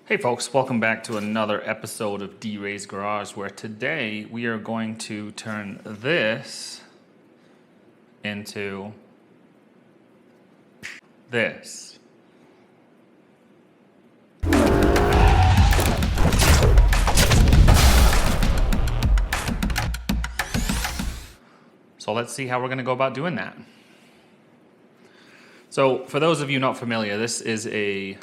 Hey folks, welcome back to another episode of D-Ray's Garage, where today we are going to turn this into this. So let's see how we're going to go about doing that. So for those of you not familiar, this is a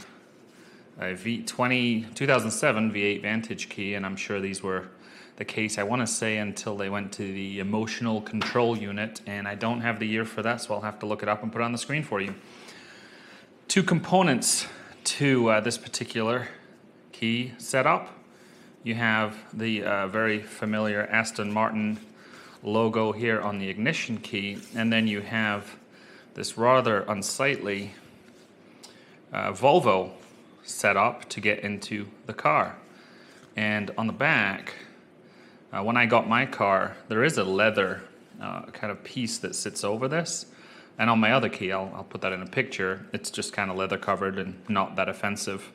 2007 V8 Vantage key, and I'm sure these were the case, I want to say, until they went to the emotional control unit, and I don't have the year for that, so I'll have to look it up and put it on the screen for you. Two components to this particular key setup. You have the very familiar Aston Martin logo here on the ignition key, and then you have this rather unsightly Volvo set up to get into the car. And on the back, when I got my car, there is a leather kind of piece that sits over this. And on my other key, I'll put that in a picture, it's just kind of leather covered and not that offensive.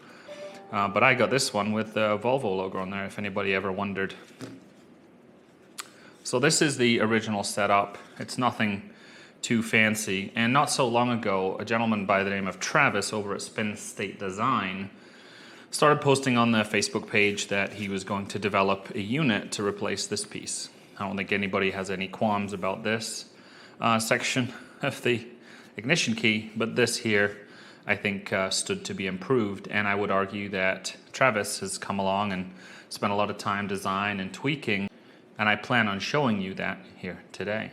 But I got this one with the Volvo logo on there, if anybody ever wondered. So this is the original setup. It's nothing too fancy, and not so long ago a gentleman by the name of Travis over at Spin State Design started posting on the Facebook page that he was going to develop a unit to replace this piece. I don't think anybody has any qualms about this section of the ignition key, but this here I think stood to be improved, and I would argue that Travis has come along and spent a lot of time design and tweaking, and I plan on showing you that here today.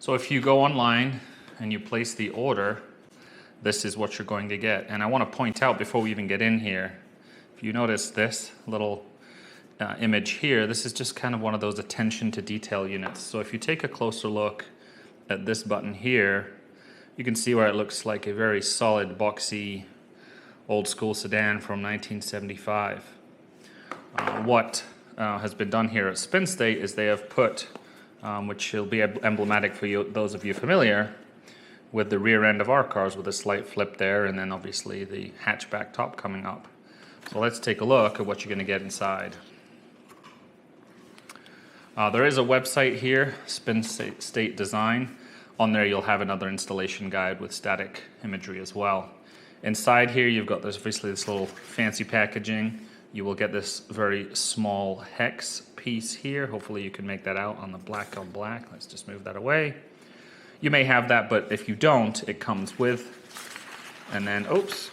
So if you go online and you place the order, this is what you're going to get. And I want to point out before we even get in here, if you notice this little image here, this is just kind of one of those attention to detail units. So if you take a closer look at this button here, you can see where it looks like a very solid, boxy, old school sedan from 1975. What has been done here at Spin State is they have put which will be emblematic for you, those of you familiar with the rear end of our cars, with a slight flip there, and then obviously the hatchback top coming up. So let's take a look at what you're going to get inside. There is a website here, Spin State Design. On there you'll have another installation guide with static imagery as well. Inside here you've got obviously this little fancy packaging. You will get this very small hex piece here. Hopefully you can make that out on the black on black. Let's just move that away. You may have that, but if you don't, it comes with. And then, oops,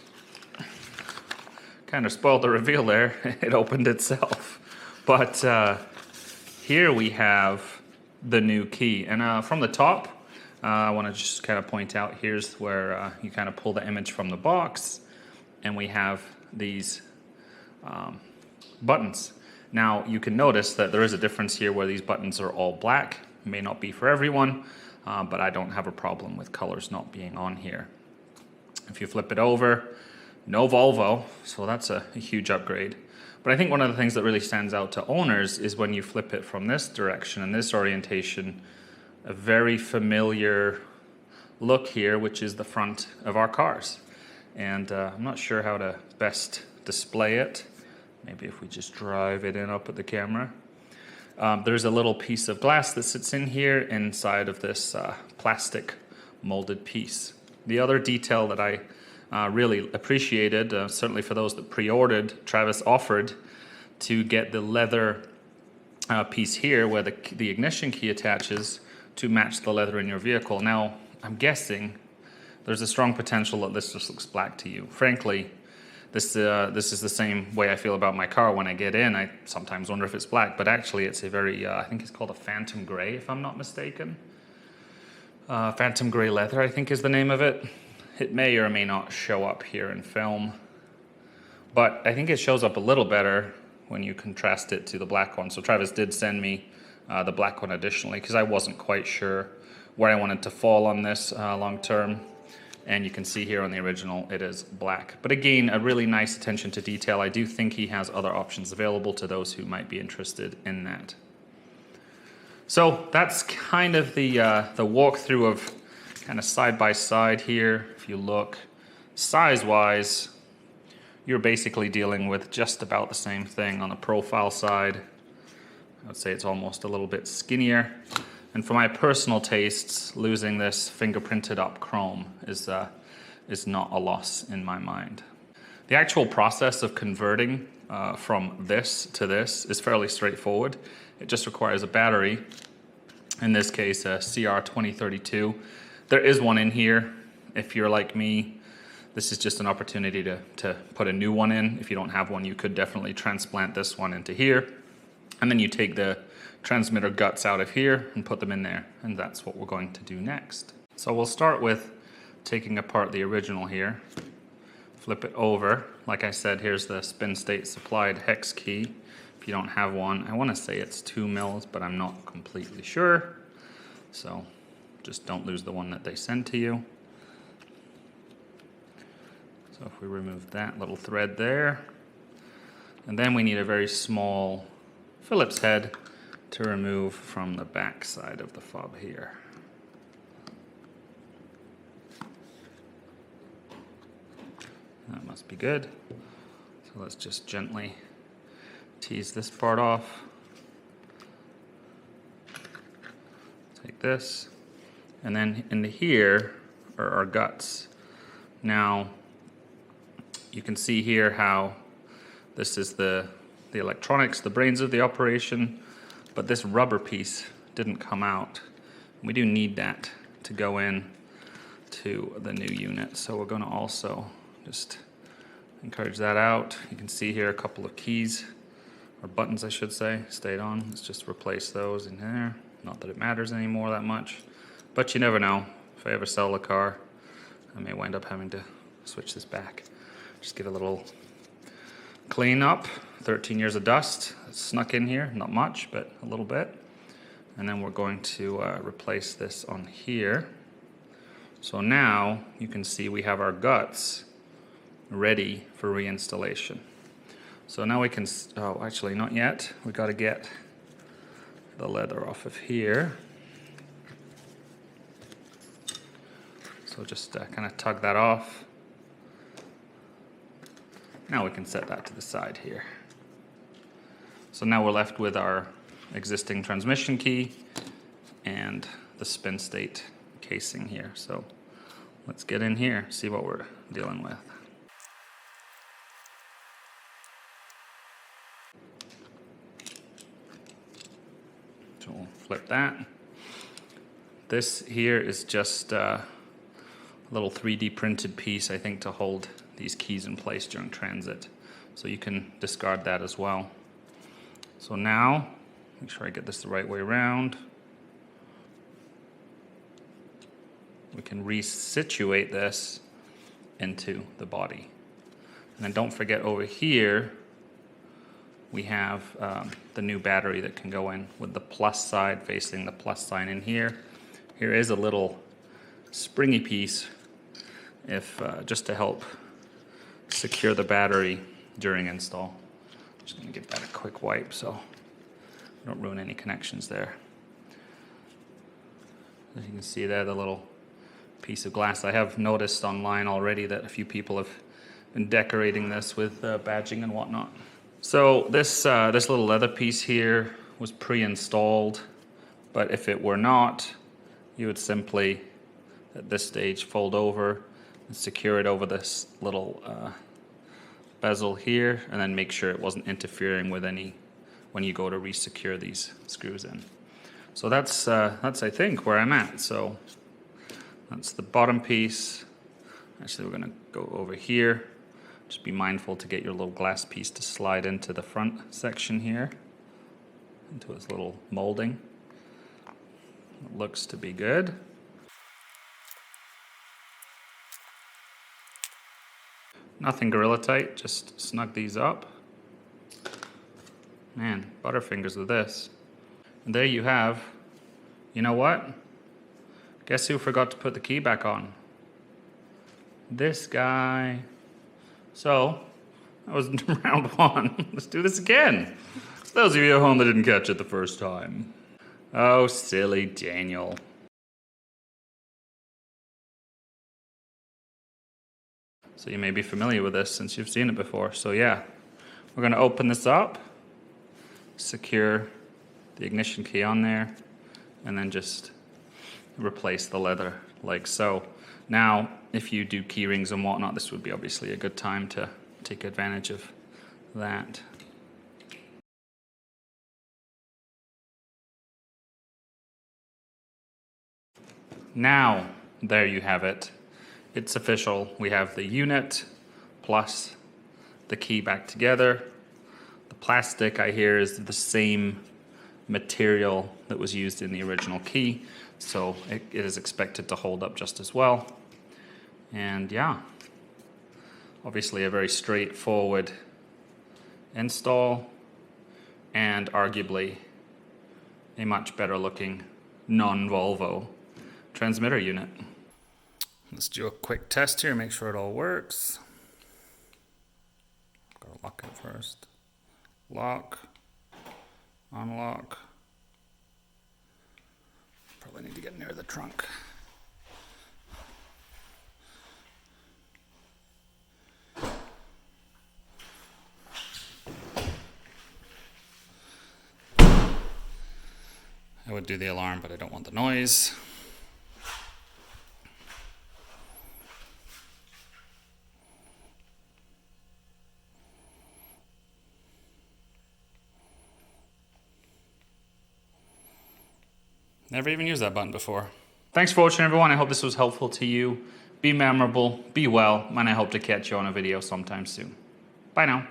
kind of spoiled the reveal there. It opened itself. But here we have the new key. And from the top, I want to just kind of point out, here's where you kind of pull the image from the box, and we have these buttons. Now you can notice that there is a difference here where these buttons are all black. It may not be for everyone, but I don't have a problem with colors not being on here. If you flip it over, no Volvo, so that's a huge upgrade. But I think one of the things that really stands out to owners is when you flip it from this direction and this orientation, a very familiar look here, which is the front of our cars. And I'm not sure how to best display it. Maybe if we just drive it in up at the camera. There's a little piece of glass that sits in here inside of this plastic molded piece. The other detail that I really appreciated, certainly for those that pre-ordered, Travis offered to get the leather piece here where the ignition key attaches to match the leather in your vehicle. Now, I'm guessing there's a strong potential that this just looks black to you. Frankly, this is the same way I feel about my car when I get in. I sometimes wonder if it's black, but actually it's a very, I think it's called a Phantom Gray, if I'm not mistaken. Phantom Gray leather, I think is the name of it. It may or may not show up here in film, but I think it shows up a little better when you contrast it to the black one. So Travis did send me the black one additionally, because I wasn't quite sure where I wanted to fall on this long term. And you can see here on the original, it is black. But again, a really nice attention to detail. I do think he has other options available to those who might be interested in that. So that's kind of the walkthrough of kind of side by side here. If you look size-wise, you're basically dealing with just about the same thing on the profile side. I would say it's almost a little bit skinnier. And for my personal tastes, losing this fingerprinted up chrome is not a loss in my mind. The actual process of converting from this to this is fairly straightforward. It just requires a battery, in this case a CR2032. There is one in here. If you're like me, this is just an opportunity to put a new one in. If you don't have one, you could definitely transplant this one into here. And then you take the transmitter guts out of here and put them in there. And that's what we're going to do next. So we'll start with taking apart the original here. Flip it over. Like I said, here's the spin state supplied hex key. If you don't have one, I want to say it's 2 mils, but I'm not completely sure. So just don't lose the one that they send to you. So if we remove that little thread there, and then we need a very small Phillips head to remove from the back side of the fob here. That must be good. So let's just gently tease this part off. Take this, and then into here are our guts. Now, you can see here how this is the electronics, the brains of the operation, but this rubber piece didn't come out. We do need that to go in to the new unit, so we're going to also just encourage that out. You can see here a couple of keys, or buttons I should say, stayed on. Let's just replace those in there. Not that it matters anymore that much, but you never know. If I ever sell a car, I may wind up having to switch this back. Just get a little clean up. 13 years of dust snuck in here, not much, but a little bit. And then we're going to replace this on here. So now you can see we have our guts ready for reinstallation. So now we can, oh, actually not yet. We got to get the leather off of here. So just kind of tug that off. Now we can set that to the side here. So now we're left with our existing transmission key and the spin state casing here. So let's get in here, see what we're dealing with. So we'll flip that. This here is just a little 3D printed piece, I think, to hold these keys in place during transit. So you can discard that as well. So now, make sure I get this the right way around. We can resituate this into the body. And then don't forget over here, we have the new battery that can go in with the plus side facing the plus sign in here. Here is a little springy piece if just to help secure the battery during install. I'm just going to give that a quick wipe so we don't ruin any connections there. As you can see there, the little piece of glass. I have noticed online already that a few people have been decorating this with badging and whatnot. So this little leather piece here was pre-installed, but if it were not, you would simply, at this stage, fold over and secure it over this little bezel here, and then make sure it wasn't interfering with any when you go to resecure these screws in. So that's I think where I'm at. So that's the bottom piece. Actually, we're going to go over here. Just be mindful to get your little glass piece to slide into the front section here, into its little molding. It looks to be good. Nothing gorilla tight, just snug these up. Man, butterfingers with this. And there you have, you know what? Guess who forgot to put the key back on? This guy. So, that was round one. Let's do this again. For those of you at home that didn't catch it the first time. Oh, silly Daniel. So you may be familiar with this since you've seen it before. So yeah, we're going to open this up, secure the ignition key on there, and then just replace the leather like so. Now, if you do key rings and whatnot, this would be obviously a good time to take advantage of that. Now, there you have it. It's official. We have the unit plus the key back together. The plastic, I hear, is the same material that was used in the original key, so it is expected to hold up just as well. And yeah, obviously a very straightforward install, and arguably a much better looking non-Volvo transmitter unit. Let's do a quick test here, make sure it all works. Gotta lock it first. Lock, unlock. Probably need to get near the trunk. I would do the alarm, but I don't want the noise. Never even used that button before. Thanks for watching, everyone. I hope this was helpful to you. Be memorable, be well, and I hope to catch you on a video sometime soon. Bye now.